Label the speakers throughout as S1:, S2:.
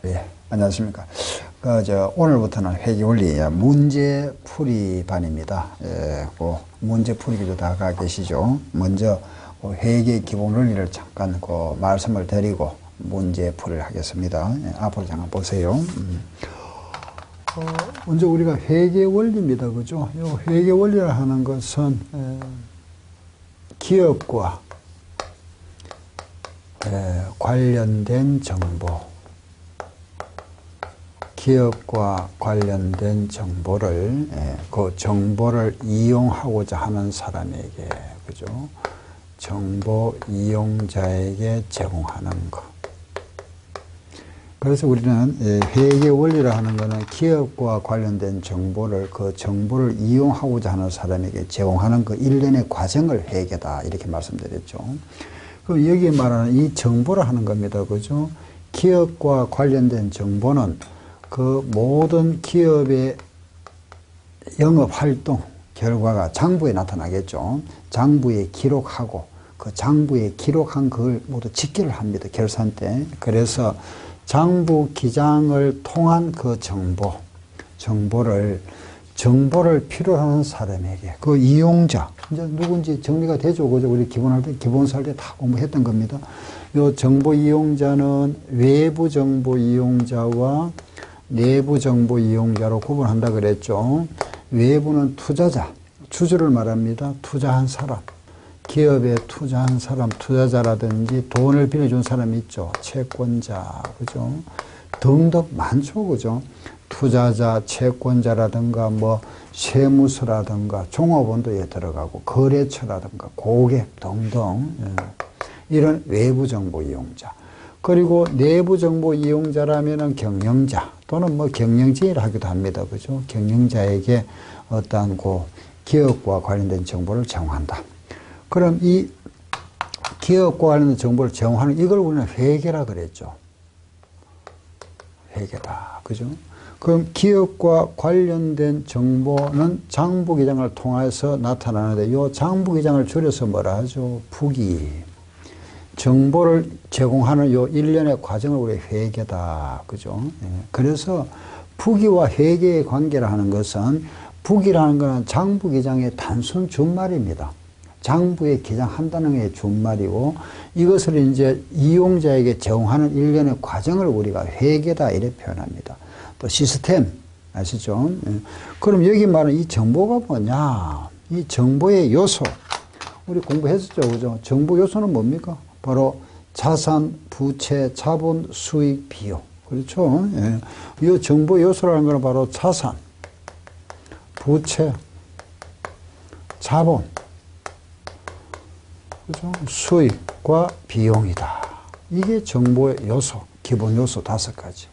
S1: 예, 안녕하십니까. 오늘부터는 회계원리 문제풀이 반입니다. 예, 문제풀이기도 다 가 계시죠. 먼저 회계 기본 원리를 잠깐 말씀을 드리고 문제풀이를 하겠습니다. 예, 앞으로 잠깐 보세요. 먼저 우리가 회계원리입니다. 그죠? 요 회계원리를 하는 것은 기업과 관련된 정보, 기업과 관련된 정보를 그 정보를 이용하고자 하는 사람에게, 그죠? 정보 이용자에게 제공하는 것. 그래서 우리는 회계 원리를 하는 것은 기업과 관련된 정보를 그 정보를 이용하고자 하는 사람에게 제공하는 그 일련의 과정을 회계다 이렇게 말씀드렸죠. 그럼 여기 말하는 이 정보를 하는 겁니다. 그죠? 기업과 관련된 정보는 그 모든 기업의 영업활동 결과가 장부에 나타나겠죠. 장부에 기록하고 그 장부에 기록한 그걸 모두 집계를 합니다. 결산 때. 그래서 장부 기장을 통한 그 정보를 필요로 하는 사람에게, 그 이용자, 이제 누군지 정리가 되죠. 그죠? 우리 기본서 할 때 다 공부했던 겁니다. 요 정보 이용자는 외부 정보 이용자와 내부 정보 이용자로 구분한다 그랬죠. 외부는 투자자, 주주를 말합니다. 투자한 사람, 기업에 투자한 사람, 투자자라든지 돈을 빌려준 사람이 있죠. 채권자, 그죠? 등등 많죠, 그죠? 투자자, 채권자라든가 세무서라든가 종업원도에 들어가고 거래처라든가 고객 등등 이런 외부 정보 이용자. 그리고 내부 정보 이용자라면은 경영자 또는 경영지회를 하기도 합니다. 그죠? 경영자에게 어떠한 기업과 관련된 정보를 제공한다. 그럼 이 기업과 관련된 정보를 제공하는 이걸 우리는 회계라 그랬죠. 회계다. 그죠? 그럼 기업과 관련된 정보는 장부기장을 통해서 나타나는데 이 장부기장을 줄여서 뭐라 하죠? 부기. 정보를 제공하는 이 일련의 과정을 우리 회계다. 그죠? 예. 그래서 부기와 회계의 관계를 하는 것은 부기라는 것은 장부기장의 단순 준말입니다. 장부에 기장한다는 게 준말이고 이것을 이제 이용자에게 제공하는 일련의 과정을 우리가 회계다 이렇게 표현합니다. 또 시스템 아시죠? 예. 그럼 여기 말하는 이 정보가 뭐냐? 이 정보의 요소 우리 공부했었죠, 그죠? 정보 요소는 뭡니까? 바로 자산, 부채, 자본, 수익, 비용. 그렇죠? 예. 이 정보 요소라는 것은 바로 자산, 부채, 자본, 그죠? 수익과 비용이다. 이게 정보의 요소, 기본 요소 5가지.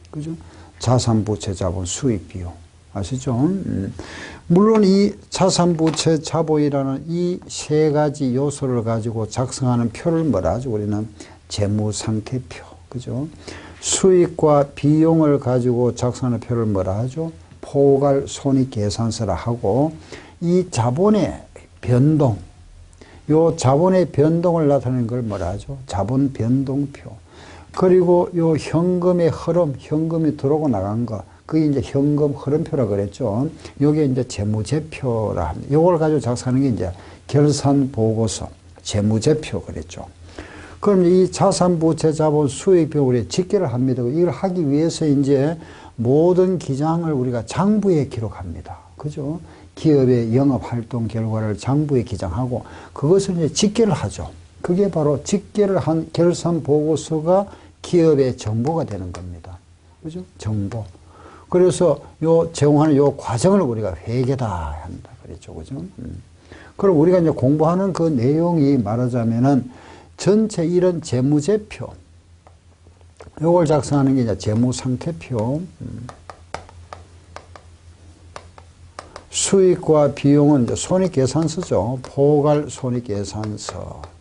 S1: 그죠? 자산, 부채, 자본, 수익, 비용. 아시죠? 물론 이 자산, 부채, 자본이라는 이 3가지 요소를 가지고 작성하는 표를 뭐라 하죠? 우리는 재무상태표. 그죠? 수익과 비용을 가지고 작성하는 표를 뭐라 하죠? 포괄 손익계산서라 하고 이 자본의 변동, 요 자본의 변동을 나타내는 걸 뭐라 하죠? 자본 변동표. 그리고 요 현금의 흐름, 현금이 들어오고 나간 거, 그게 이제 현금 흐름표라 그랬죠. 요게 이제 재무제표라 합니다. 요걸 가지고 작성하는 게 이제 결산보고서, 재무제표 그랬죠. 그럼 이 자산, 부채, 자본, 수익표 우리 집계를 합니다. 이걸 하기 위해서 이제 모든 기장을 우리가 장부에 기록합니다. 그죠? 기업의 영업활동 결과를 장부에 기장하고 그것을 이제 집계를 하죠. 그게 바로 집계를 한 결산보고서가 기업의 정보가 되는 겁니다. 그죠? 정보. 그래서 요 제공하는 요 과정을 우리가 회계다 한다. 그랬죠. 그죠? 그럼 우리가 이제 공부하는 그 내용이 말하자면은 전체 이런 재무제표, 요걸 작성하는 게 이제 재무상태표, 수익과 비용은 이제 손익계산서죠. 포괄 손익계산서.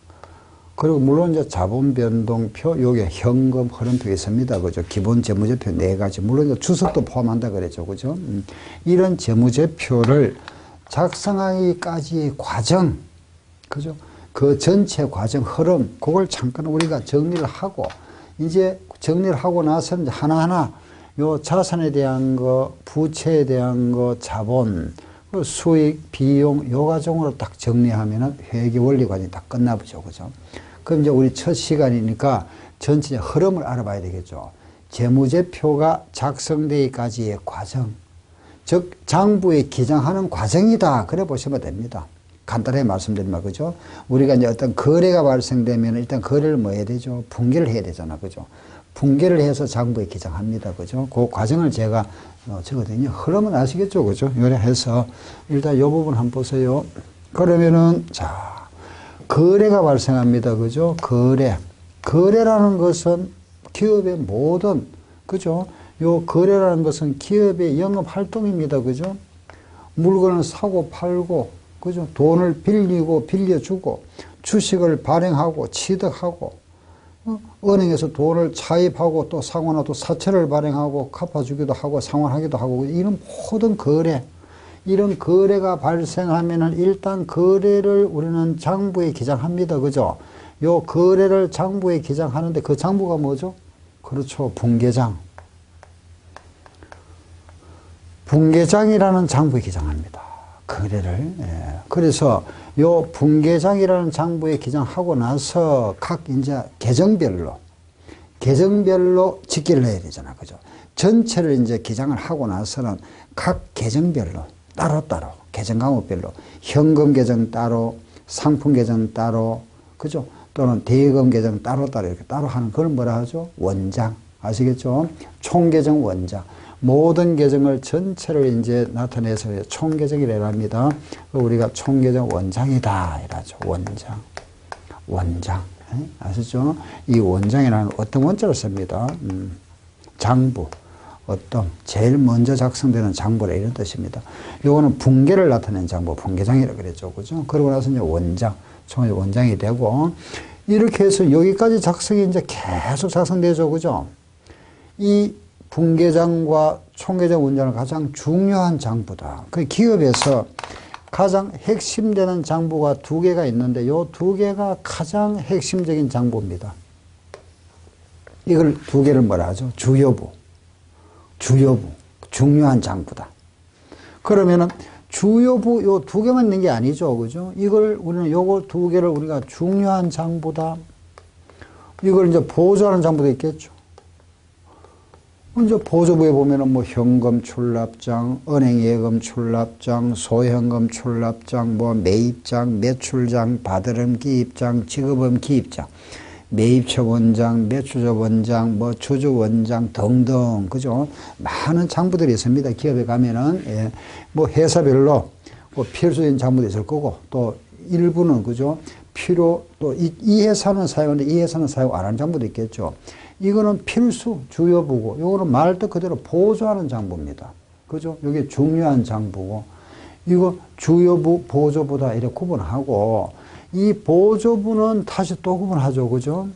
S1: 그리고 물론 이제 자본변동표, 요게 현금 흐름표가 있습니다. 그죠? 기본 재무제표 4가지. 물론 이제 주석도 포함한다 그랬죠. 그죠? 이런 재무제표를 작성하기까지의 과정, 그죠? 그 전체 과정 흐름, 그걸 잠깐 우리가 정리를 하고 이제 정리를 하고 나서 이제 하나하나 요 자산에 대한 거, 부채에 대한 거, 자본, 수익, 비용, 요 과정으로 딱 정리하면은 회계 원리 과정이 다 끝나보죠. 그죠? 그럼 이제 우리 첫 시간이니까 전체 흐름을 알아봐야 되겠죠. 재무제표가 작성되기까지의 과정. 즉, 장부에 기장하는 과정이다. 그래 보시면 됩니다. 간단하게 말씀드리면, 그죠? 우리가 이제 어떤 거래가 발생되면 일단 거래를 뭐 해야 되죠? 붕괴를 해야 되잖아. 그죠? 붕괴를 해서 장부에 기장합니다. 그죠? 그 과정을 제가 적거든요. 흐름은 아시겠죠? 그죠? 요래해서 일단 이 부분 한번 보세요. 그러면은, 자, 거래가 발생합니다. 그죠? 거래. 거래라는 것은 기업의 모든, 그죠? 요 거래라는 것은 기업의 영업 활동입니다. 그죠? 물건을 사고 팔고, 그죠? 돈을 빌리고 빌려주고, 주식을 발행하고 취득하고, 은행에서 돈을 차입하고 또 상환하고 또 사채를 발행하고 갚아주기도 하고 상환하기도 하고 이런 모든 거래, 이런 거래가 발생하면은 일단 거래를 우리는 장부에 기장합니다. 그죠? 요 거래를 장부에 기장하는데 그 장부가 뭐죠? 그렇죠. 분계장. 분계장이라는 장부에 기장합니다. 거래를. 예. 그래서 요 분계장이라는 장부에 기장하고 나서 각 이제 계정별로 집계를 해야 되잖아. 그죠? 전체를 이제 기장을 하고 나서는 각 계정별로 따로따로 계정 과목별로 현금 계정 따로, 상품 계정 따로, 그죠? 또는 대여금 계정 따로따로 이렇게 따로 하는 그걸 뭐라 하죠? 원장. 아시겠죠? 총계정 원장. 모든 계정을 전체를 이제 나타내서 총계정이라고 합니다. 우리가 총계정 원장이다 이라죠. 원장. 아시죠? 이 원장이라는 어떤 원자를 씁니다. 장부, 어떤 제일 먼저 작성되는 장부라 이런 뜻입니다. 요거는 분계를 나타내는 장부, 분계장이라고 그랬죠. 그죠? 그러고 나서 이제 원장, 총회 원장이 되고 이렇게 해서 여기까지 작성이 이제 계속 작성되죠. 그죠? 이 분계장과 총계장 원장은 가장 중요한 장부다. 그 기업에서 가장 핵심되는 장부가 두 개가 있는데 이 두 개가 가장 핵심적인 장부입니다. 이걸 두 개를 뭐라 하죠? 주요부, 중요한 장부다. 그러면은 주요부 요 두 개만 있는 게 아니죠. 그죠? 이걸 우리는 요거 두 개를 우리가 중요한 장부다. 이걸 이제 보조하는 장부도 있겠죠. 이제 보조부에 보면은 뭐 현금 출납장, 은행 예금 출납장, 소현금 출납장, 뭐 매입장, 매출장, 받으름 기입장, 지급음 기입장, 매입처 원장, 매출처 원장, 뭐 주주 원장 등등, 그죠? 많은 장부들이 있습니다. 기업에 가면은, 예. 뭐 회사별로 뭐 필수적인 장부도 있을 거고, 또 일부는, 그죠? 또 이 회사는 사용하는데 이 회사는 사용 안 하는 장부도 있겠죠. 이거는 필수, 주요부고, 요거는 말뜻 그대로 보조하는 장부입니다. 그죠? 이게 중요한 장부고, 이거 주요부, 보조부다 이렇게 구분하고, 이 보조부는 다시 또 구분하죠. 그죠?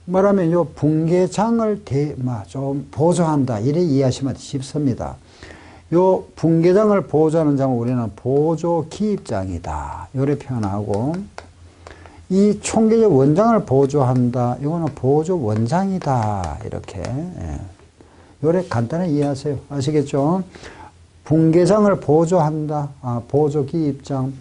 S1: 말하면 요 분계장을 좀 보조한다. 이래 이해하시면 쉽습니다. 요 분계장을 보조하는 장은 우리는 보조기입장이다. 이렇게 표현하고, 이 총계적 원장을 보조한다. 이거는 보조 원장이다. 이렇게. 예. 요래 간단히 이해하세요. 아시겠죠? 분계장을 보조한다. 보조 기입장.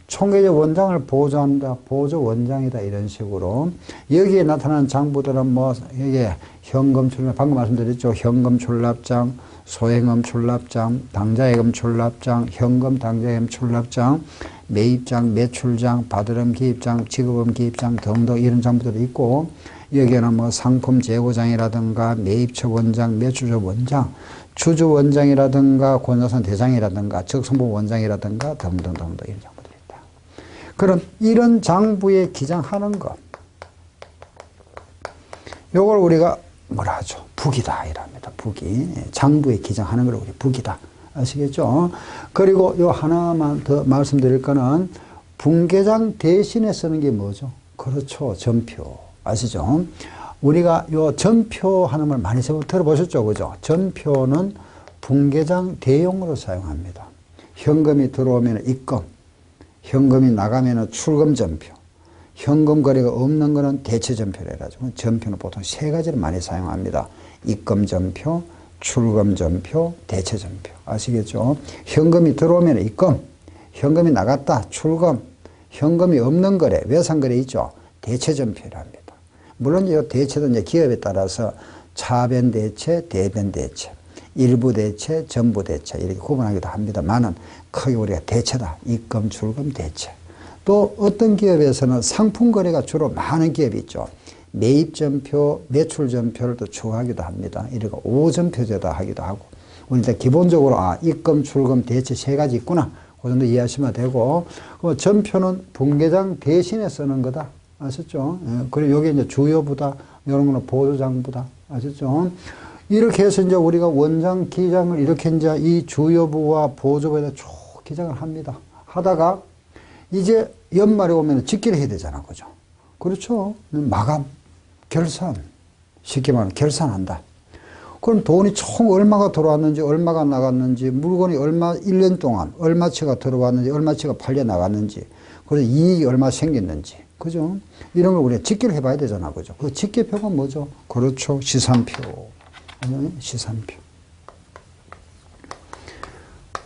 S1: 총계적 원장을 보조한다. 보조 원장이다. 이런 식으로. 여기에 나타나는 장부들은 뭐, 여기에 현금 출납, 방금 말씀드렸죠. 현금 출납장, 소행금 출납장, 당자예금 출납장, 현금 당자예금 출납장, 매입장, 매출장, 받으름 기입장, 지급음 기입장 등등 이런 장부들이 있고, 여기에는 뭐 상품 재고장이라든가 매입처 원장, 매출처 원장, 주주 원장이라든가 권자산 대장이라든가 적성부 원장이라든가 등등등등 이런 장부들이 있다. 그럼 이런 장부에 기장하는 것, 요걸 우리가 뭐라 하죠? 북이다 이랍니다. 북이. 장부에 기장하는 걸 우리 북이다. 아시겠죠? 그리고 요 하나만 더 말씀드릴 거는 분계장 대신에 쓰는 게 뭐죠? 그렇죠. 전표. 아시죠? 우리가 요 전표 하는 말 많이 들어보셨죠? 그죠? 전표는 분계장 대용으로 사용합니다. 현금이 들어오면 입금, 현금이 나가면 출금 전표, 현금 거래가 없는 거는 대체전표라 해가지고 전표는 보통 세 가지를 많이 사용합니다. 입금전표, 출금전표, 대체전표. 아시겠죠? 현금이 들어오면 입금, 현금이 나갔다 출금, 현금이 없는 거래, 외상거래 있죠? 대체전표라 합니다. 물론 이 대체도 이제 기업에 따라서 차변대체, 대변대체, 일부대체, 전부대체 이렇게 구분하기도 합니다만은 크게 우리가 대체다. 입금, 출금, 대체. 또 어떤 기업에서는 상품 거래가 주로 많은 기업이 있죠. 매입전표, 매출전표를 또 추가하기도 합니다. 이렇게 5전표제다 하기도 하고. 우리 이제 기본적으로 입금, 출금, 대체 세 가지 있구나. 그 정도 이해하시면 되고. 전표는 분계장 대신에 쓰는 거다. 아셨죠? 예, 그리고 여기 이제 주요부다. 이런 거는 보조장부다. 아셨죠? 이렇게 해서 이제 우리가 원장, 기장을 이렇게 이제 이 주요부와 보조부에다 쭉 기장을 합니다. 하다가 이제 연말에 오면 집계를 해야 되잖아. 그죠? 그렇죠? 마감, 결산. 쉽게 말하면 결산한다. 그럼 돈이 총 얼마가 들어왔는지, 얼마가 나갔는지, 물건이 얼마, 1년 동안 얼마치가 들어왔는지, 얼마치가 팔려 나갔는지, 그래서 이익이 얼마 생겼는지. 그죠? 이런 걸 우리가 집계를 해봐야 되잖아. 그죠? 그 집계표가 뭐죠? 그렇죠. 시산표. 시산표.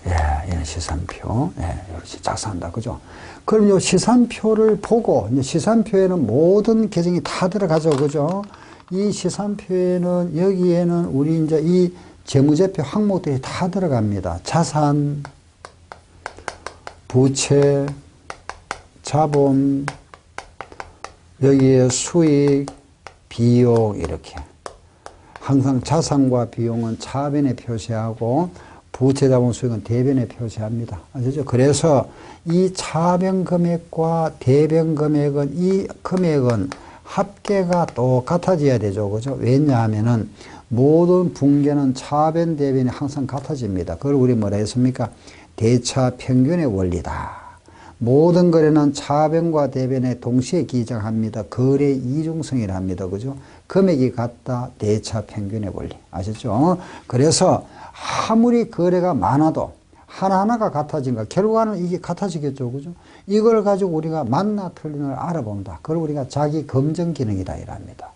S1: 예, 얘는 시산표. 예, 이렇게 작성한다. 그죠? 그럼 이 시산표를 보고, 이제 시산표에는 모든 계정이 다 들어가죠. 그죠? 이 시산표에는, 여기에는 우리 이제 이 재무제표 항목들이 다 들어갑니다. 자산, 부채, 자본, 여기에 수익, 비용, 이렇게. 항상 자산과 비용은 차변에 표시하고 부채, 자본, 수익은 대변에 표시합니다. 아시죠? 그래서 이 차변 금액과 대변 금액은 이 금액은 합계가 똑같아져야 되죠. 그죠? 왜냐하면은 모든 분계는 차변, 대변이 항상 같아집니다. 그걸 우리 뭐라 했습니까? 대차 평균의 원리다. 모든 거래는 차변과 대변에 동시에 기장합니다. 거래 이중성이라 합니다. 그죠? 금액이 같다. 대차 평균의 원리. 아셨죠? 그래서 아무리 거래가 많아도 하나하나가 같아진가. 결과는 이게 같아지겠죠. 그죠? 이걸 가지고 우리가 맞나 틀리나를 알아본다. 그걸 우리가 자기 검증 기능이다. 이랍니다.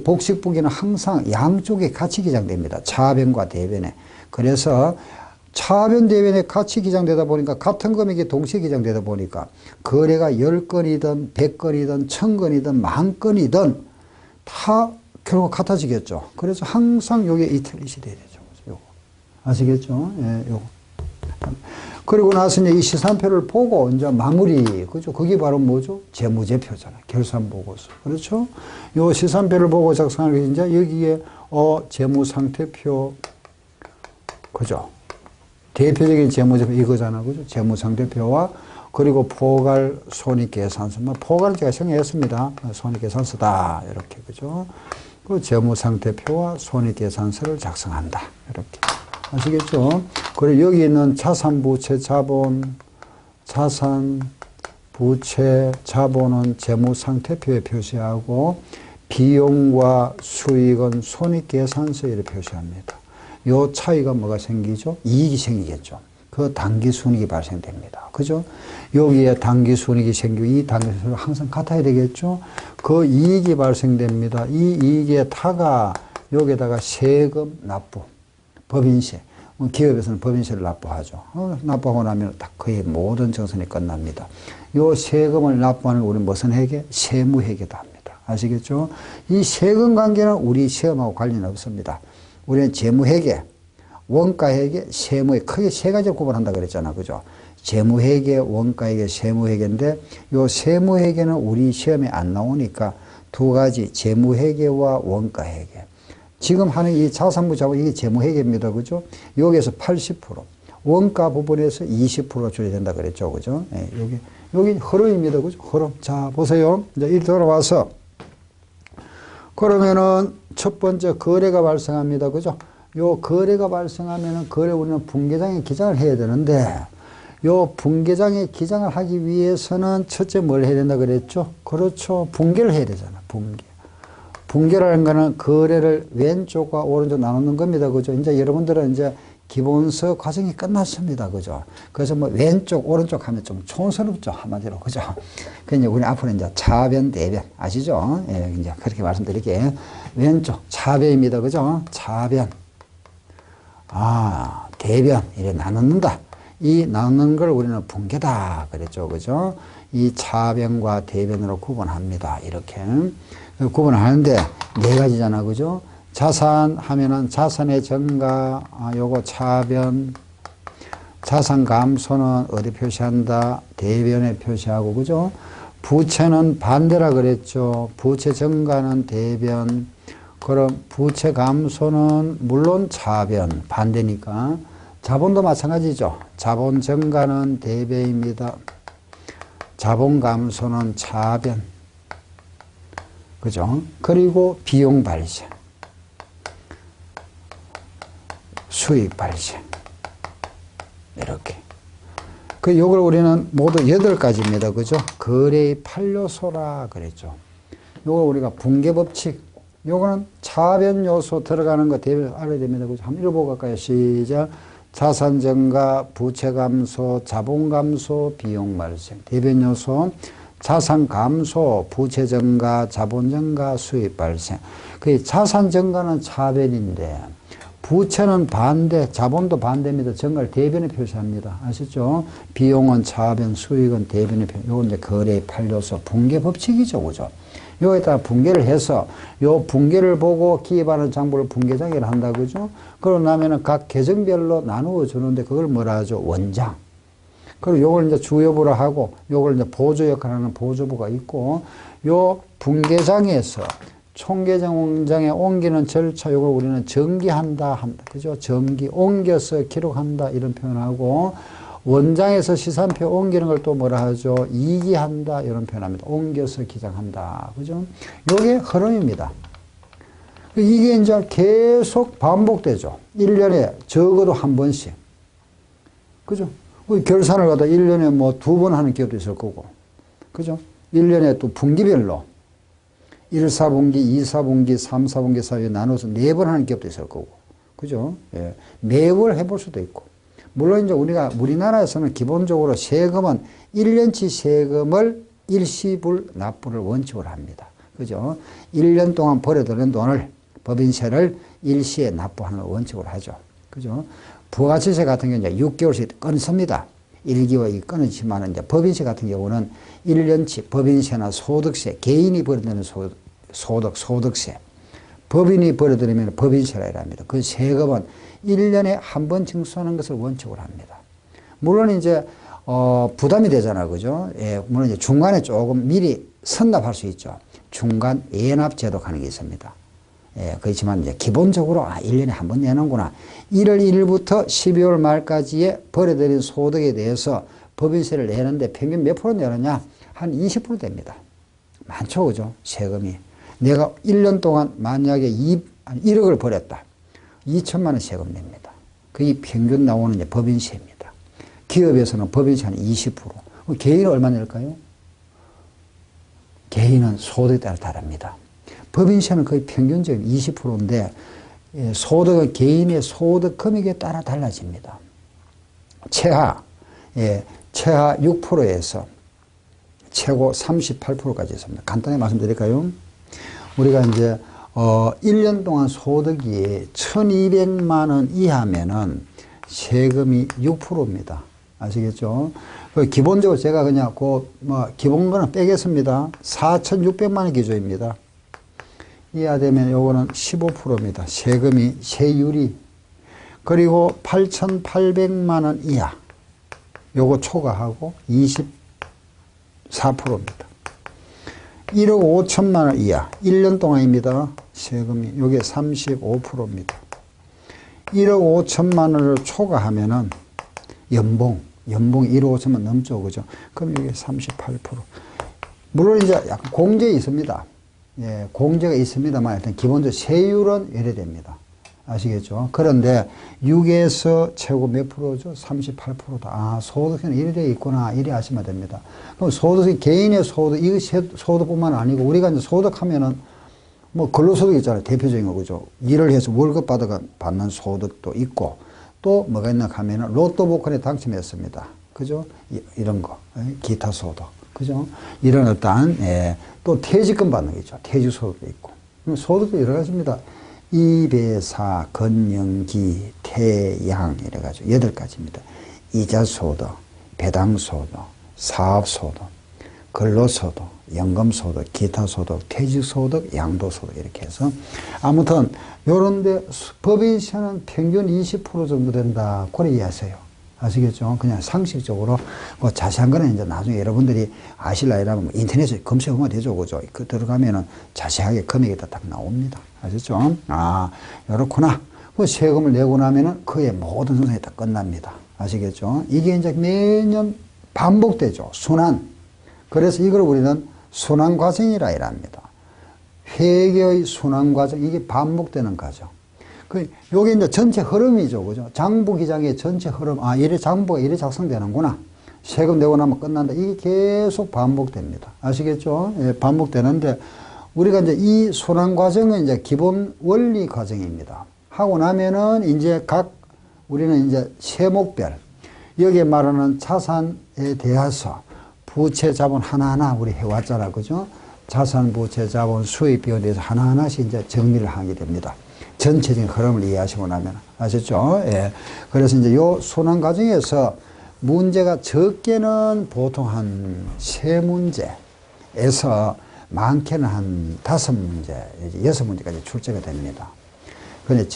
S1: 복식부기는 항상 양쪽에 같이 기장됩니다. 차변과 대변에. 그래서 차변, 대변에 같이 기장되다 보니까 같은 금액이 동시에 기장되다 보니까 거래가 10건이든 100건이든 1000건이든 10,000건이든 다 결국 같아지겠죠. 그래서 항상 요게 이틀릿이 돼야 되죠. 요거. 아시겠죠? 예, 요거. 그리고 나서 이제 이 시산표를 보고 이제 마무리, 그죠? 그게 바로 뭐죠? 재무제표잖아요. 결산보고서. 그렇죠? 요 시산표를 보고 작성하기 이제 여기에 재무상태표, 그죠? 대표적인 재무제표 이거잖아. 그죠? 재무상태표와 그리고 포괄 손익계산서. 포괄은 제가 정리했습니다. 손익계산서다. 이렇게. 그죠? 그 재무상태표와 손익계산서를 작성한다. 이렇게. 아시겠죠? 그리고 여기 있는 자산, 부채, 자본, 자산, 부채, 자본은 재무상태표에 표시하고 비용과 수익은 손익계산서에 표시합니다. 요 차이가 뭐가 생기죠? 이익이 생기겠죠. 그 단기순이익이 발생됩니다. 그죠? 여기에 단기순이익이 생기고 이 단기순이익이 항상 같아야 되겠죠? 그 이익이 발생됩니다. 이 이익의 타가 여기에다가 세금 납부, 법인세. 기업에서는 법인세를 납부하죠. 납부하고 나면 딱 거의 모든 정산이 끝납니다. 요 세금을 납부하는 우리 무슨 회계? 세무회계도 합니다. 아시겠죠? 이 세금 관계는 우리 시험하고 관련이 없습니다. 우리는 재무회계, 원가회계, 세무회계 크게 세 가지를 구분한다 그랬잖아. 그죠? 재무회계, 원가회계, 세무회계인데 요 세무회계는 우리 시험에 안 나오니까 두 가지 재무회계와 원가회계. 지금 하는 이 자산부 자본 이게 재무회계입니다. 그죠? 여기에서 80%, 원가 부분에서 20%가 줄여야 된다 그랬죠. 그죠? 네, 여기 흐름입니다. 그죠? 흐름. 자, 보세요. 이제 이 돌아와서 그러면은 첫 번째 거래가 발생합니다. 그죠? 요 거래가 발생하면은 거래 우리는 분계장에 기장을 해야 되는데 요 분계장에 기장을 하기 위해서는 첫째 뭘 해야 된다 그랬죠? 그렇죠. 분계를 해야 되잖아. 분계. 분계라는 거는 거래를 왼쪽과 오른쪽 나누는 겁니다. 그죠? 이제 여러분들은 이제 기본서 과정이 끝났습니다. 그죠? 그래서 뭐 왼쪽, 오른쪽 하면 좀 촌스럽죠. 한마디로. 그죠? 그러니까 우리 앞으로 이제 차변, 대변. 아시죠? 예, 이제 그렇게 말씀드릴게요. 왼쪽, 차변입니다. 그죠? 차변. 아, 대변. 이래 나누는다. 이 나누는 걸 우리는 분계다. 그랬죠. 그죠? 이 차변과 대변으로 구분합니다. 이렇게. 구분하는데 네 가지잖아. 그죠? 자산 하면은 자산의 증가, 요거 차변, 자산 감소는 어디 표시한다? 대변에 표시하고, 그죠? 부채는 반대라 그랬죠. 부채 증가는 대변, 그럼 부채 감소는 물론 차변, 반대니까. 자본도 마찬가지죠. 자본 증가는 대변입니다. 자본 감소는 차변. 그죠? 그리고 비용 발생. 수익 발생. 이렇게. 요걸 우리는 모두 8가지입니다. 그죠? 거래의 8요소라 그랬죠. 요걸 우리가 분계법칙. 요거는 차변 요소 들어가는 거 대변 알아야 됩니다. 그죠? 한번 읽어보고 갈까요? 시작. 자산 증가, 부채 감소, 자본 감소, 비용 발생. 대변 요소. 자산 감소, 부채 증가, 자본 증가, 수익 발생. 그 자산 증가는 차변인데 부채는 반대, 자본도 반대입니다. 증가를 대변에 표시합니다. 아시죠? 비용은 차변, 수익은 대변에 표시. 이건 이제 거래의 8요소 분계 법칙이죠, 그죠? 여기다가 분계를 해서 요 분계를 보고 기입하는 장부를 분계장애를 한다, 그죠? 그러고 나면은 각 계정별로 나누어 주는데 그걸 뭐라 하죠? 원장. 그리고 요걸 이제 주여부로 하고 요걸 이제 보조 역할을 하는 보조부가 있고 요 분계장에서 총계정장에 옮기는 절차 요걸 우리는 정기한다 그죠? 정기 옮겨서 기록한다 이런 표현하고 원장에서 시산표 옮기는 걸 또 뭐라 하죠? 이기한다 이런 표현합니다. 옮겨서 기장한다. 그죠? 요게 흐름입니다. 이게 이제 계속 반복되죠. 1년에 적어도 한 번씩. 그죠? 결산을 갖다 1년에 뭐 2번 하는 기업도 있을 거고. 그죠? 1년에 또 분기별로 1, 4분기, 2, 4분기, 3, 4분기 사이에 나눠서 4번 하는 기업도 있을 거고. 그죠? 예. 매월 해볼 수도 있고. 물론 이제 우리나라에서는 기본적으로 세금은 1년치 세금을 일시불 납부를 원칙으로 합니다. 그죠? 1년 동안 벌어들인 돈을 법인세를 일시에 납부하는 걸 원칙으로 하죠. 그죠? 부가가치세 같은 경우는 이제 6개월씩 끊습니다. 1개월이 끊어지만 이제 법인세 같은 경우는 1년치 법인세나 소득세, 개인이 벌어들이는 소득세, 법인이 벌어들이면 법인세라 합니다. 그 세금은 1년에 한 번 징수하는 것을 원칙으로 합니다. 물론 이제 부담이 되잖아요, 그죠? 예, 물론 이제 중간에 조금 미리 선납할 수 있죠. 중간 예납 제도 하는 게 있습니다. 예, 그렇지만 이제 기본적으로 1년에 한 번 내는구나. 1월 1일부터 12월 말까지의 벌어들인 소득에 대해서 법인세를 내는데 평균 몇 프로 내느냐? 한 20% 됩니다. 많죠, 그죠? 세금이. 내가 1년 동안 만약에 1억을 벌였다. 2천만 원 세금 냅니다. 그게 평균 나오는 이제 법인세입니다. 기업에서는 법인세 한 20%. 개인은 얼마 낼까요? 개인은 소득에 따라 다릅니다. 법인세는 거의 평균적인 20%인데 소득은 개인의 소득 금액에 따라 달라집니다. 최하 6%에서 최고 38%까지 있습니다. 간단히 말씀드릴까요? 우리가 이제 1년 동안 소득이 1,200만 원 이하면은 세금이 6%입니다. 아시겠죠? 기본적으로 제가 그냥 기본 거는 빼겠습니다. 4,600만 원 기조입니다. 이하되면 요거는 15%입니다. 세율이. 그리고 8,800만 원 이하. 요거 초과하고 24%입니다. 1억 5천만 원 이하. 1년 동안입니다. 세금이. 요게 35%입니다. 1억 5천만 원을 초과하면은 연봉 1억 5천만 넘죠. 그죠? 그럼 이게 38%. 물론 이제 약간 공제 있습니다. 예, 공제가 있습니다만 일단 기본적으로 세율은 이래 됩니다. 아시겠죠? 그런데 6에서 최고 몇 프로죠? 38%다. 소득세는 이래 돼 있구나. 이래 아시면 됩니다. 그럼 소득이 개인의 소득, 이거 소득뿐만 아니고 우리가 이제 소득하면은 근로소득 있잖아요. 대표적인 거, 그죠? 일을 해서 월급 받는 소득도 있고, 또 뭐가 있나 하면은 로또 복권에 당첨했습니다. 그죠? 이런 거. 기타 소득. 그죠? 이런 어떠한, 또 퇴직금 받는 게 있죠. 퇴직 소득도 있고. 소득도 여러 가지입니다. 이배사, 건영기, 태양, 이래가지고 8가지입니다. 이자소득, 배당소득, 사업소득, 근로소득, 연금소득, 기타소득, 퇴직소득, 양도소득 이렇게 해서 아무튼 요런데 법인세는 평균 20% 정도 된다. 그래 이해하세요. 아시겠죠? 그냥 상식적으로 뭐 자세한 거는 이제 나중에 여러분들이 아실라이라면 인터넷에 검색하면 되죠. 그죠? 그 들어가면은 자세하게 금액이 다 딱 나옵니다. 아셨죠? 아, 요렇구나. 그 세금을 내고 나면은 그의 모든 순서이 다 끝납니다. 아시겠죠? 이게 이제 매년 반복되죠. 순환. 그래서 이걸 우리는 순환 과정이라 이랍니다. 회계의 순환 과정, 이게 반복되는 과정. 요게 이제 전체 흐름이죠. 그죠? 장부기장의 전체 흐름. 아, 이래 장부가 이래 작성되는구나. 세금 내고 나면 끝난다. 이게 계속 반복됩니다. 아시겠죠? 예, 반복되는데, 우리가 이제 이 순환 과정은 이제 기본 원리 과정입니다. 하고 나면은 이제 우리는 이제 세목별, 여기에 말하는 자산에 대해서 부채 자본 하나하나 우리 해왔잖아. 그죠? 자산, 부채, 자본, 수입 비용에 대해서 하나하나씩 이제 정리를 하게 됩니다. 전체적인 흐름을 이해하시고 나면. 아셨죠? 예. 그래서 이제 요 순환 과정에서 문제가 적게는 보통 한 3문제에서 많게는 한 5문제, 6문제까지 출제가 됩니다. 근데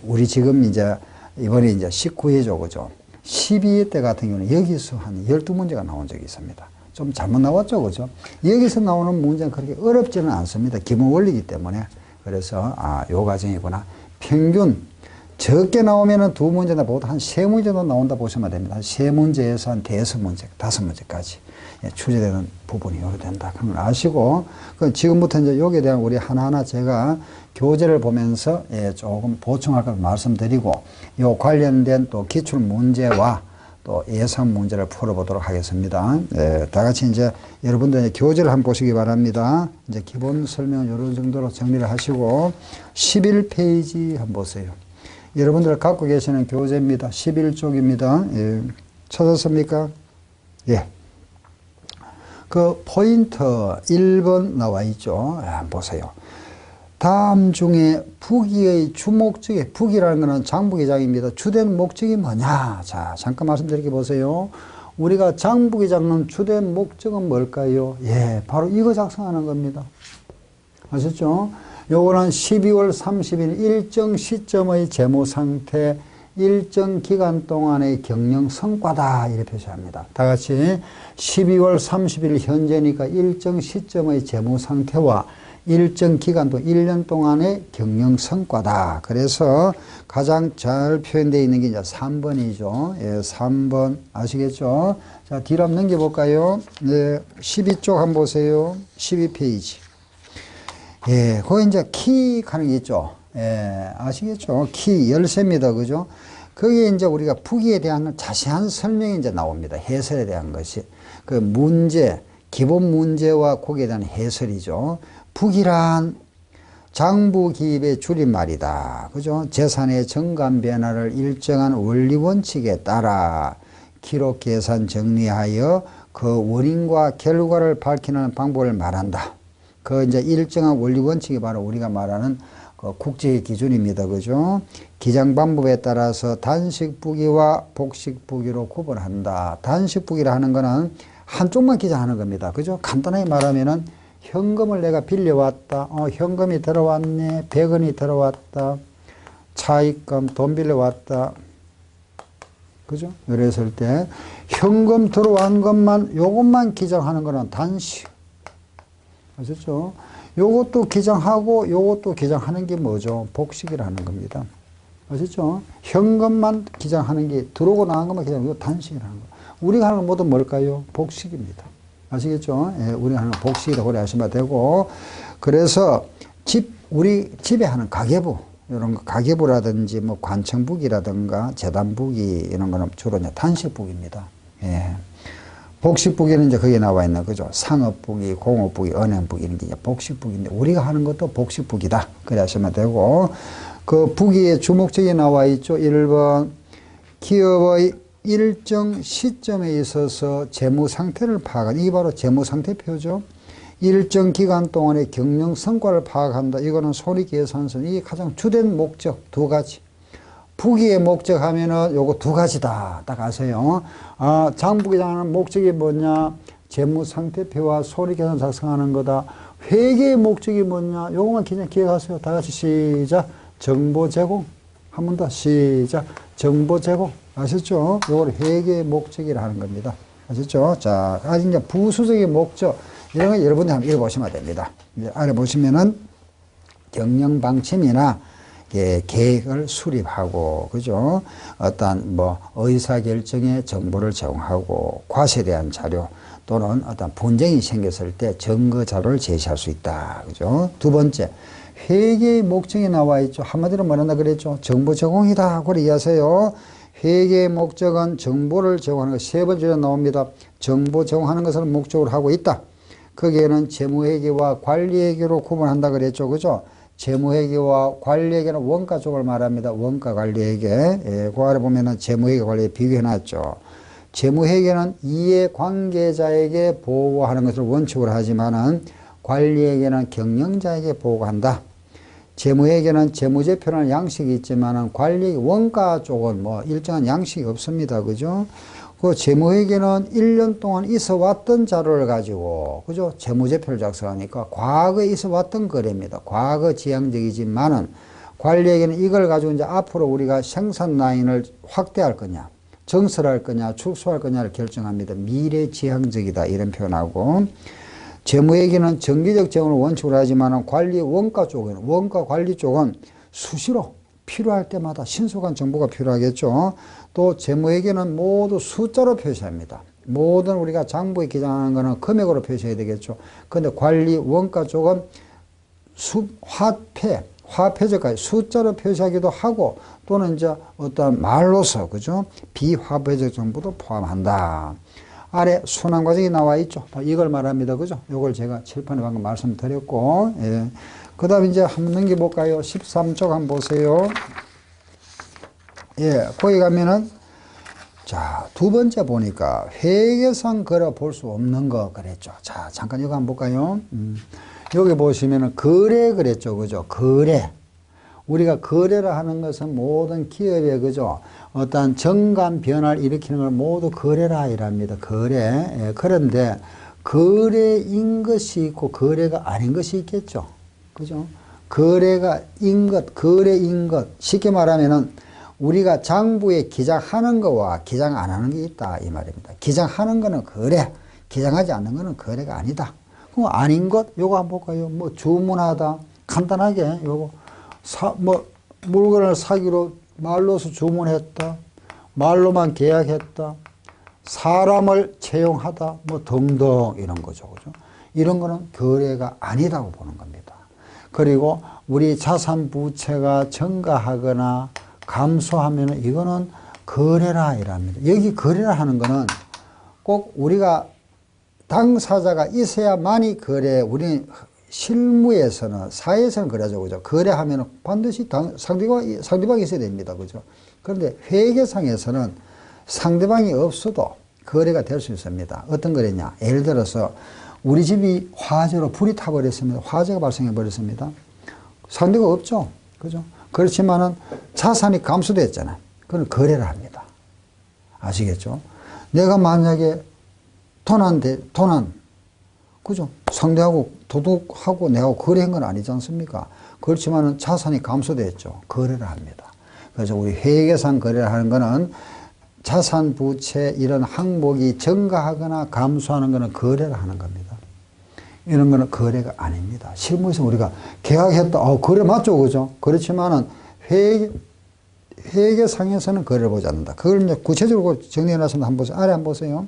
S1: 우리 지금 이제 이번에 이제 19회죠. 그죠? 12회 때 같은 경우는 여기서 한 12문제가 나온 적이 있습니다. 좀 잘못 나왔죠. 그죠? 여기서 나오는 문제는 그렇게 어렵지는 않습니다. 기본 원리이기 때문에. 그래서, 요 과정이구나. 평균, 적게 나오면은 2문제나 보다 한 3문제 정도 나온다 보시면 됩니다. 한 3문제에서 한 5문제, 5문제까지 출제되는 부분이 요래 된다. 그런 걸 아시고, 지금부터 이제 여기에 대한 우리 하나하나 제가 교재를 보면서 조금 보충할 걸 말씀드리고, 요 관련된 또 기출 문제와 또 예상 문제를 풀어보도록 하겠습니다. 다 같이 이제 여러분들 이제 교재를 한번 보시기 바랍니다. 이제 기본 설명은 이런 정도로 정리를 하시고 11페이지 한번 보세요. 여러분들 갖고 계시는 교재입니다. 11쪽입니다. 예. 찾았습니까? 예. 그 포인트 1번 나와 있죠. 한번 보세요. 다음 중에 부기의 주목적이, 부기라는 것은 장부기장입니다. 주된 목적이 뭐냐? 자, 잠깐 말씀드리게 보세요. 우리가 장부기장은 주된 목적은 뭘까요? 예, 바로 이거 작성하는 겁니다. 아셨죠? 요거는 12월 30일 일정 시점의 재무 상태, 일정 기간 동안의 경영 성과다. 이렇게 표시합니다. 다 같이 12월 30일 현재니까 일정 시점의 재무 상태와 일정 기간 동안 1년 동안의 경영 성과다. 그래서 가장 잘 표현되어 있는 게 이제 3번이죠. 예, 3번 아시겠죠? 자, 뒤로 한번 넘겨볼까요? 네, 12쪽 한번 보세요. 12페이지. 예, 거기 이제 키 하는 게 있죠. 예, 아시겠죠? 키 열쇠입니다. 그죠? 거기에 이제 우리가 부기에 대한 자세한 설명이 이제 나옵니다. 해설에 대한 것이. 그 문제, 기본 문제와 거기에 대한 해설이죠. 부기란 장부기입의 줄임말이다. 그죠? 재산의 정감 변화를 일정한 원리 원칙에 따라 기록 계산 정리하여 그 원인과 결과를 밝히는 방법을 말한다. 그 이제 일정한 원리 원칙이 바로 우리가 말하는 그 국제의 기준입니다. 그죠? 기장 방법에 따라서 단식 부기와 복식 부기로 구분한다. 단식 부기라 하는 거는 한쪽만 기장하는 겁니다. 그죠? 간단하게 말하면은 현금을 내가 빌려왔다. 현금이 들어왔네. 100원이 들어왔다. 차입금, 돈 빌려왔다. 그죠? 이랬을 때, 현금 들어온 것만, 요것만 기장하는 거는 단식. 아셨죠? 요것도 기장하고, 요것도 기장하는 게 뭐죠? 복식이라는 겁니다. 아셨죠? 현금만 기장하는 게, 들어오고 나간 것만 기장하는 게 단식이라는 거. 우리가 하는 건 모두 뭘까요? 복식입니다. 아시겠죠? 예, 우리 하는 복식이라고 그래 하시면 되고, 그래서 우리 집에 하는 가계부, 이런 거, 가계부라든지 뭐 관청부기라든가 재단부기 이런 거는 주로 이제 단식부기입니다. 예. 복식부기는 이제 거기에 나와 있는 거죠. 상업부기, 공업부기, 은행부기 이런 게 이제 복식부기인데 우리가 하는 것도 복식부기다. 그래 하시면 되고, 그 부기에 주목적이 나와 있죠. 1번 기업의 일정 시점에 있어서 재무 상태를 파악한, 이게 바로 재무 상태표죠. 일정 기간 동안의 경영 성과를 파악한다. 이거는 손익계산서. 이게 가장 주된 목적 두 가지. 부기의 목적 하면은 요거 두 가지다. 딱 아세요. 아, 장부기장하는 목적이 뭐냐? 재무 상태표와 손익계산 작성하는 거다. 회계의 목적이 뭐냐? 요거만 그냥 기억하세요. 다 같이 시작. 정보 제공. 한 번 더 시작. 정보 제공. 아셨죠? 요걸 회계의 목적이라 하는 겁니다. 아셨죠? 자, 아직 이제 부수적인 목적. 이런 거 여러분들 한번 읽어보시면 됩니다. 아래 보시면은 경영 방침이나 계획을 수립하고, 그죠? 어떤 뭐 의사결정에 정보를 제공하고, 과세에 대한 자료 또는 어떤 분쟁이 생겼을 때 증거 자료를 제시할 수 있다. 그죠? 두 번째, 회계의 목적이 나와 있죠. 한마디로 뭐란다 그랬죠? 정보 제공이다. 그래 이해하세요. 회계의 목적은 정보를 제공하는 것. 세 번째로 나옵니다. 정보 제공하는 것을 목적으로 하고 있다. 거기에는 재무회계와 관리회계로 구분한다 그랬죠. 그죠? 재무회계와 관리회계는 원가 쪽을 말합니다. 원가 관리회계. 예, 그 아래 보면은 재무회계 관리회계 비교해놨죠. 재무회계는 이해관계자에게 보고하는 것을 원칙으로 하지만은 관리회계는 경영자에게 보고한다. 재무회계는 재무제표라는 양식이 있지만은 관리 원가 쪽은 뭐 일정한 양식이 없습니다. 그죠? 그 재무회계는 1년 동안 있어 왔던 자료를 가지고, 그죠? 재무제표를 작성하니까 과거에 있어 왔던 거래입니다. 과거 지향적이지만은 관리회계는 이걸 가지고 이제 앞으로 우리가 생산 라인을 확대할 거냐, 증설할 거냐, 축소할 거냐를 결정합니다. 미래 지향적이다. 이런 표현하고, 재무회계는 정기적 재원을 원칙으로 하지만 관리 원가 쪽은, 원가 관리 쪽은 수시로 필요할 때마다 신속한 정보가 필요하겠죠. 또 재무회계는 모두 숫자로 표시합니다. 모든 우리가 장부에 기장하는 거는 금액으로 표시해야 되겠죠. 근데 관리 원가 쪽은 화폐적까지 숫자로 표시하기도 하고, 또는 이제 어떤 말로서, 그죠? 비화폐적 정보도 포함한다. 아래 순환 과정이 나와 있죠. 이걸 말합니다. 그죠? 요걸 제가 칠판에 방금 말씀드렸고, 예. 그 다음에 이제 한번 넘겨볼까요? 13쪽 한번 보세요. 예, 거기 가면은, 자, 두 번째 보니까 회계상 거래 볼 수 없는 거 그랬죠. 자, 잠깐 이거 한번 볼까요? 여기 보시면은 거래 그랬죠. 그죠? 거래. 우리가 거래를 하는 것은 모든 기업에, 그죠? 어떤 정관 변화를 일으키는 걸 모두 거래라 이랍니다. 거래. 예, 그런데 거래인 것이 있고 거래가 아닌 것이 있겠죠. 그죠? 거래가 인 것, 거래인 것. 쉽게 말하면은 우리가 장부에 기장하는 거와 기장 안 하는 게 있다. 이 말입니다. 기장하는 거는 거래, 기장하지 않는 거는 거래가 아니다. 그럼 아닌 것, 요거 한번 볼까요? 뭐 주문하다. 간단하게 요거. 물건을 사기로 말로서 주문했다. 말로만 계약했다. 사람을 채용하다. 뭐 등등 이런 거죠. 그죠? 이런 거는 거래가 아니다고 보는 겁니다. 그리고 우리 자산 부채가 증가하거나 감소하면 이거는 거래라 이랍니다. 여기 거래라 하는 거는 꼭 우리가 당사자가 있어야만이 거래, 우리는 실무에서는, 사회에서는 그러죠. 그죠? 거래하면 반드시 상대방이 있어야 됩니다. 그죠? 그런데 회계상에서는 상대방이 없어도 거래가 될 수 있습니다. 어떤 거래냐? 예를 들어서 우리 집이 화재로 불이 타버렸습니다. 화재가 발생해 버렸습니다. 상대가 없죠. 그죠? 그렇지만은 자산이 감소됐잖아요. 그건 거래를 합니다. 아시겠죠? 내가 만약에 도난, 그죠? 상대하고 도둑하고 내하고 거래한 건 아니지 않습니까? 그렇지만은 자산이 감소됐죠. 거래를 합니다. 그래서 우리 회계상 거래를 하는 거는 자산, 부채 이런 항목이 증가하거나 감소하는 거는 거래를 하는 겁니다. 이런 거는 거래가 아닙니다. 실무에서 우리가 계약했다. 거래 맞죠? 그죠? 그렇지만은 회계상에서는 거래를 보지 않는다. 그걸 이제 구체적으로 정리해 놨습니다. 한번 보세요. 아래 한번 보세요.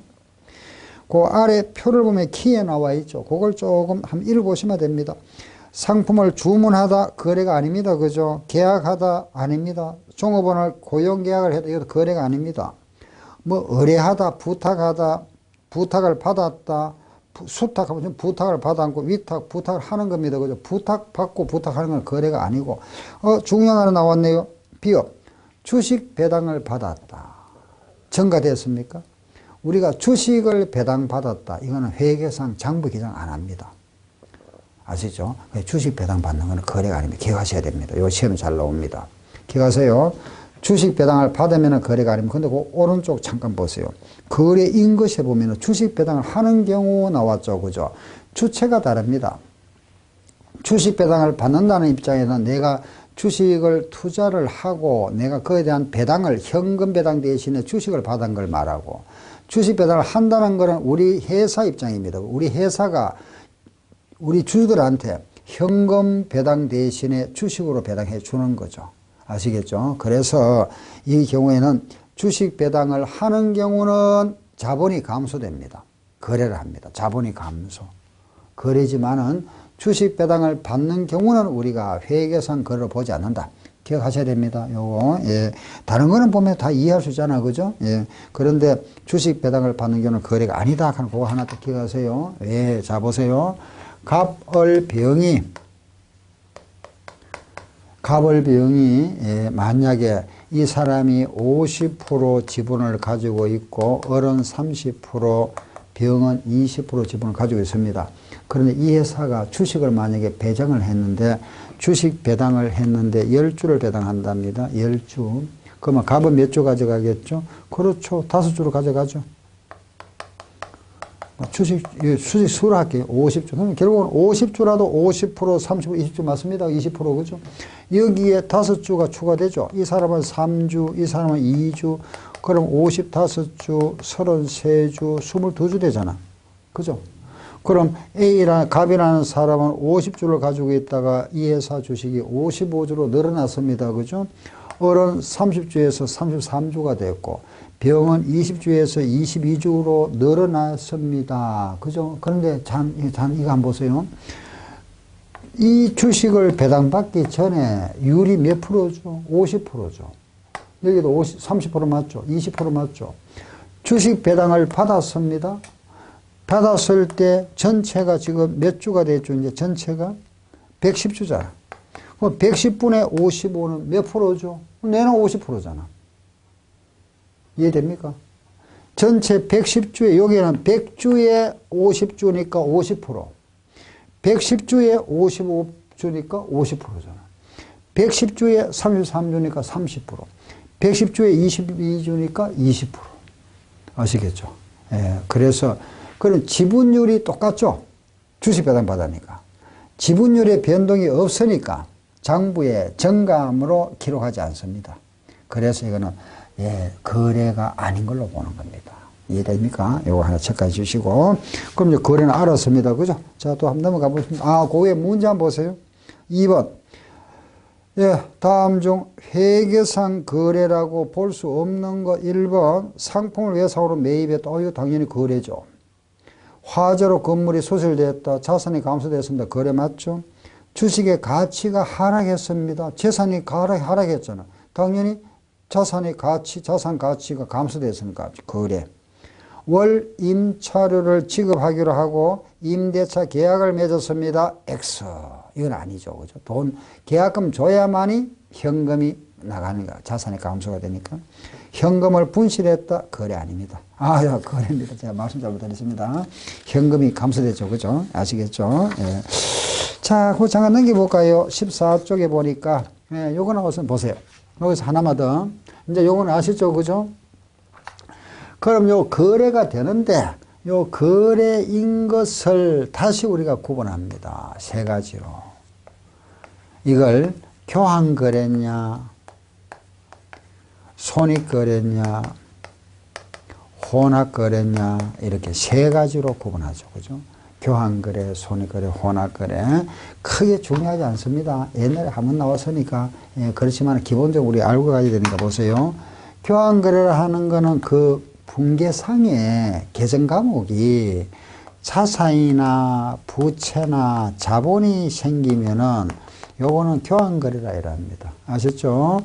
S1: 그 아래 표를 보면 키에 나와 있죠. 그걸 조금 한번 읽어보시면 됩니다. 상품을 주문하다 거래가 아닙니다. 그죠? 계약하다 아닙니다. 종업원을 고용계약을 했다. 이것도 거래가 아닙니다. 뭐 의뢰하다, 부탁하다, 부탁을 받았다, 수탁하면 부탁을 받아안고 위탁, 부탁을 하는 겁니다. 그죠? 부탁받고 부탁하는 건 거래가 아니고. 중요한 하나 나왔네요. 비읍. 주식 배당을 받았다. 전가됐습니까? 우리가 주식을 배당받았다. 이거는 회계상 장부 기장 안 합니다. 아시죠? 주식 배당 받는 거는 거래가 아닙니다. 기억하셔야 됩니다. 요 시험에 잘 나옵니다. 기억하세요. 주식 배당을 받으면 거래가 아닙니다. 근데 그 오른쪽 잠깐 보세요. 거래인 것에 보면 주식 배당을 하는 경우 나왔죠. 그죠? 주체가 다릅니다. 주식 배당을 받는다는 입장에는 내가 주식을 투자를 하고 내가 그에 대한 배당을 현금 배당 대신에 주식을 받은 걸 말하고, 주식 배당을 한다는 것은 우리 회사 입장입니다. 우리 회사가 우리 주주들한테 현금 배당 대신에 주식으로 배당해 주는 거죠. 아시겠죠? 그래서 이 경우에는 주식 배당을 하는 경우는 자본이 감소됩니다. 거래를 합니다. 자본이 감소. 거래지만은 주식 배당을 받는 경우는 우리가 회계상 거래를 보지 않는다. 기억하셔야 됩니다. 요거. 예. 다른 거는 보면 다 이해할 수 있잖아. 그죠? 예. 그런데 주식 배당을 받는 경우는 거래가 아니다. 하는 그거 하나 더 기억하세요. 예. 자, 보세요. 갑을병이 예, 만약에 이 사람이 50% 지분을 가지고 있고 을은 30%, 병은 20% 지분을 가지고 있습니다. 그런데 이 회사가 주식을 만약에 배정을 했는데 주식 배당을 했는데 10주를 배당한답니다. 10주. 그러면 갑은 몇 주 가져가겠죠? 그렇죠. 5주로 가져가죠. 수를 할게요. 50주. 그럼 결국은 50주라도 50%, 30%, 20주 맞습니다. 20% 그죠? 여기에 5주가 추가되죠. 이 사람은 3주, 이 사람은 2주. 그럼 55주, 33주, 22주 되잖아. 그죠? 그럼 갑이라는 사람은 50주를 가지고 있다가 이 회사 주식이 55주로 늘어났습니다. 그죠? 을은 30주에서 33주가 됐고, 병은 20주에서 22주로 늘어났습니다. 그죠? 그런데 이거 한번 보세요. 이 주식을 배당받기 전에 율이 몇 프로죠? 50%죠. 여기도 30% 맞죠? 20% 맞죠? 주식 배당을 받았습니다. 받았을 때 전체가 지금 몇 주가 됐죠? 이제 전체가 110주잖아. 그럼 110분의 55는 몇 프로죠? 내는 50%잖아. 이해됩니까? 전체 110주에, 여기는 100주에 50주니까 50%. 110주에 55주니까 50%잖아. 110주에 33주니까 30%. 110주에 22주니까 20%. 아시겠죠? 예, 그래서, 그럼 지분율이 똑같죠? 주식 배당 받으니까. 지분율의 변동이 없으니까 장부에 정감으로 기록하지 않습니다. 그래서 이거는 예, 거래가 아닌 걸로 보는 겁니다. 이해됩니까? 요거 하나 체크해 주시고. 그럼 이제 거래는 알았습니다. 그죠? 자, 또 한번 넘어가 보겠습니다. 그 위에 문제 한번 보세요. 2번. 예, 다음 중 회계상 거래라고 볼 수 없는 거 1번. 상품을 외상으로 매입했다. 이거 당연히 거래죠. 화재로 건물이 소실됐다. 자산이 감소됐습니다. 거래 맞죠? 주식의 가치가 하락했습니다. 재산이 하락했잖아. 당연히 자산 가치가 감소됐으니까 거래. 월 임차료를 지급하기로 하고 임대차 계약을 맺었습니다. X. 이건 아니죠. 그죠? 계약금 줘야만이 현금이 나가는 거야. 자산이 감소가 되니까. 현금을 분실했다. 거래 아닙니다. 야, 거래입니다. 제가 말씀 잘못했습니다. 현금이 감소됐죠. 그죠? 아시겠죠? 예. 자, 그 잠깐 넘겨볼까요? 14쪽에 보니까, 예, 요거 나와서 보세요. 여기서 하나만 더. 이제 요거는 아시죠? 그죠? 그럼 요 거래가 되는데, 요 거래인 것을 다시 우리가 구분합니다. 세 가지로. 이걸 교환거래냐, 손익거래냐, 혼합거래냐, 이렇게 세 가지로 구분하죠. 그죠? 교환거래, 손익거래, 혼합거래. 크게 중요하지 않습니다. 옛날에 한번 나왔으니까. 예, 그렇지만 기본적으로 우리 알고 가야 되니까 보세요. 교환거래를 하는 거는 그 분계상의 계정 과목이 자산이나 부채나 자본이 생기면은 요거는 교환거래라 이랍니다. 아셨죠?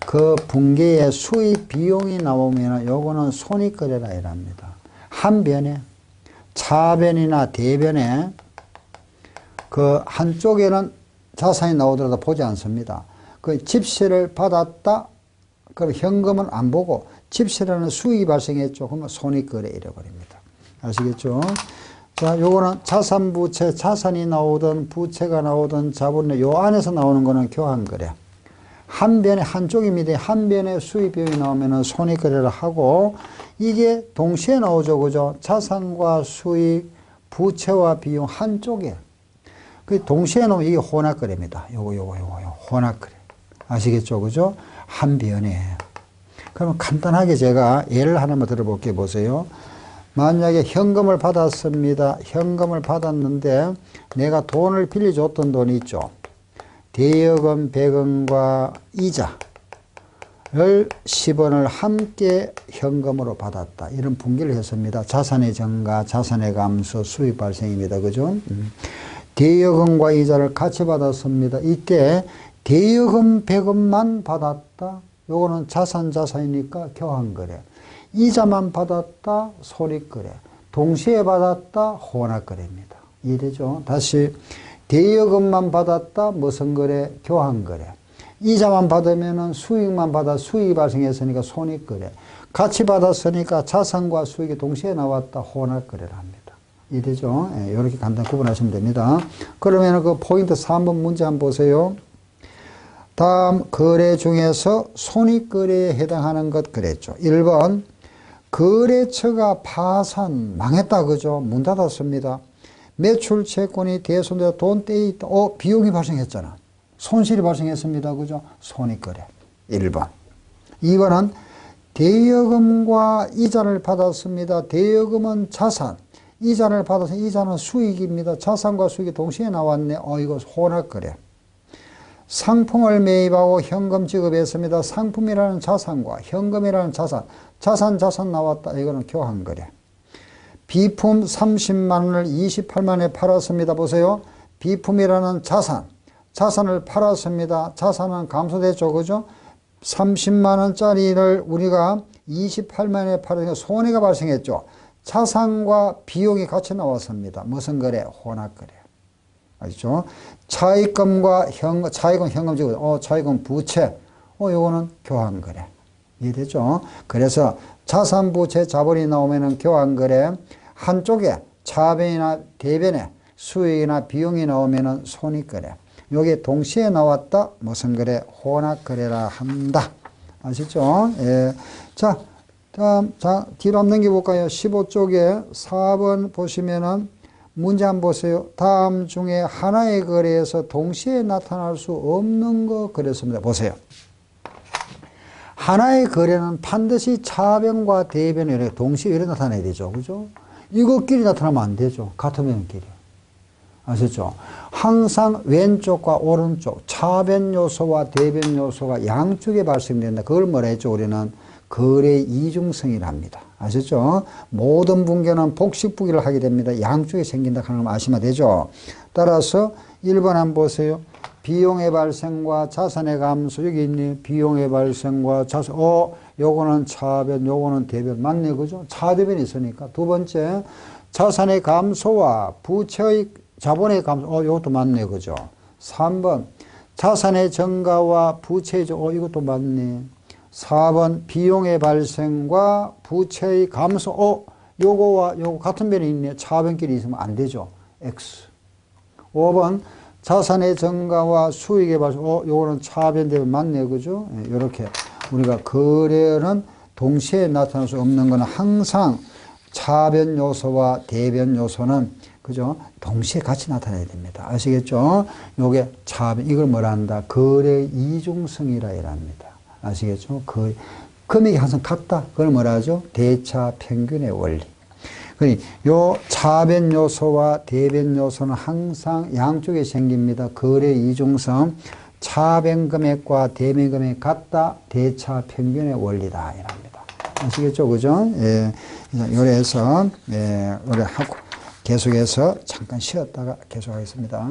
S1: 그 분계의 수입 비용이 나오면 요거는 손익거래라 이랍니다. 한변에 차변이나 대변에 그 한쪽에는 자산이 나오더라도 보지 않습니다. 그 집세를 받았다. 그럼 현금은 안 보고 집세라는 수익이 발생했죠. 그러면 손익거래 이래버립니다. 아시겠죠? 자, 요거는 자산부채, 자산이 나오든 부채가 나오든 자본의 요 안에서 나오는 거는 교환거래. 한 변에 한쪽입니다. 한 변에 수익 비용이 나오면은 손익거래를 하고 이게 동시에 나오죠. 그죠? 자산과 수익, 부채와 비용 한쪽에. 그 동시에 나오면 이게 혼합거래입니다. 요거 혼합거래. 아시겠죠? 그죠? 한 변에. 그러면 간단하게 제가 예를 하나만 들어볼게요. 보세요. 만약에 현금을 받았습니다. 현금을 받았는데 내가 돈을 빌려줬던 돈이 있죠. 대여금 100원과 이자를 10원을 함께 현금으로 받았다. 이런 분기를 했습니다. 자산의 증가, 자산의 감소, 수익 발생입니다. 그죠? 대여금과 이자를 같이 받았습니다. 이때 대여금 100원만 받았다. 요거는 자산이니까 교환거래. 이자만 받았다. 손익거래. 동시에 받았다. 혼합거래입니다. 이해되죠? 다시 대여금만 받았다. 무슨 거래? 교환거래. 이자만 받으면 수익만 받아 수익이 발생했으니까 손익거래. 같이 받았으니까 자산과 수익이 동시에 나왔다. 혼합거래를 합니다. 이해되죠? 예, 이렇게 간단히 구분하시면 됩니다. 그러면 그 포인트 3번 문제 한번 보세요. 다음 거래 중에서 손익거래에 해당하는 것 그랬죠. 1번 거래처가 파산 망했다. 그죠? 문 닫았습니다. 매출 채권이 대손되어 돈 떼이 있다. 비용이 발생했잖아. 손실이 발생했습니다. 그죠? 손익거래. 1번. 2번은 대여금과 이자를 받았습니다. 대여금은 자산. 이자를 받아서 이자는 수익입니다. 자산과 수익이 동시에 나왔네. 이거 혼합거래. 상품을 매입하고 현금 지급했습니다. 상품이라는 자산과 현금이라는 자산. 자산 나왔다. 이거는 교환거래. 비품 30만 원을 28만에 팔았습니다. 보세요. 비품이라는 자산을 팔았습니다. 자산은 감소됐죠. 그죠? 30만 원짜리를 우리가 28만에 팔으니까 손해가 발생했죠. 자산과 비용이 같이 나왔습니다. 무슨 거래? 혼합거래. 아시죠? 차익금과 차익은 현금 지급, 차익은 부채, 요거는 교환거래. 이해되죠? 그래서 자산, 부채, 자본이 나오면은 교환거래, 한쪽에 차변이나 대변에 수익이나 비용이 나오면은 손익거래. 요게 동시에 나왔다. 무슨 거래? 혼합거래라 한다. 아시죠? 예. 자, 다음, 뒤로 한번 넘겨볼까요? 15쪽에 4번 보시면은 문제 한번 보세요. 다음 중에 하나의 거래에서 동시에 나타날 수 없는 거 그랬습니다. 보세요. 하나의 거래는 반드시 차변과 대변이 이렇게 동시에 이렇게 나타나야 되죠. 그죠? 이것끼리 나타나면 안 되죠. 같은 면끼리. 아시죠? 항상 왼쪽과 오른쪽, 차변 요소와 대변 요소가 양쪽에 발생된다. 그걸 뭐라 했죠? 우리는 거래 이중성이라 합니다. 아시죠? 모든 분계는 복식부기를 하게 됩니다. 양쪽에 생긴다 하는 걸 아시면 되죠. 따라서 1번 한번 보세요. 비용의 발생과 자산의 감소. 여기 있네. 비용의 발생과 자산. 요거는 차변, 요거는 대변. 맞네. 그죠? 차대변이 있으니까. 두 번째, 자산의 감소와 부채의 자본의 감소. 요것도 맞네. 그죠? 3번, 자산의 증가와 부채의 이것도 맞네. 4번 비용의 발생과 부채의 감소. 요거와 요거 같은 변이 있네. 차변끼리 있으면 안 되죠. X. 5번 자산의 증가와 수익의 발생. 요거는 차변되면 맞네. 그죠? 이렇게 우리가 거래는 동시에 나타날 수 없는 거는 항상 차변 요소와 대변 요소는 그죠? 동시에 같이 나타나야 됩니다. 아시겠죠? 요게 차변, 이걸 뭐라 한다? 거래 이중성이라 합니다. 아시겠죠? 금액이 항상 같다. 그걸 뭐라 하죠? 대차 평균의 원리. 요 차변 요소와 대변 요소는 항상 양쪽에 생깁니다. 거래 이중성. 차변 금액과 대변 금액이 같다. 대차 평균의 원리다. 이랍니다. 아시겠죠? 그죠? 예. 요래서, 예, 요래 하고, 계속해서 잠깐 쉬었다가 계속하겠습니다.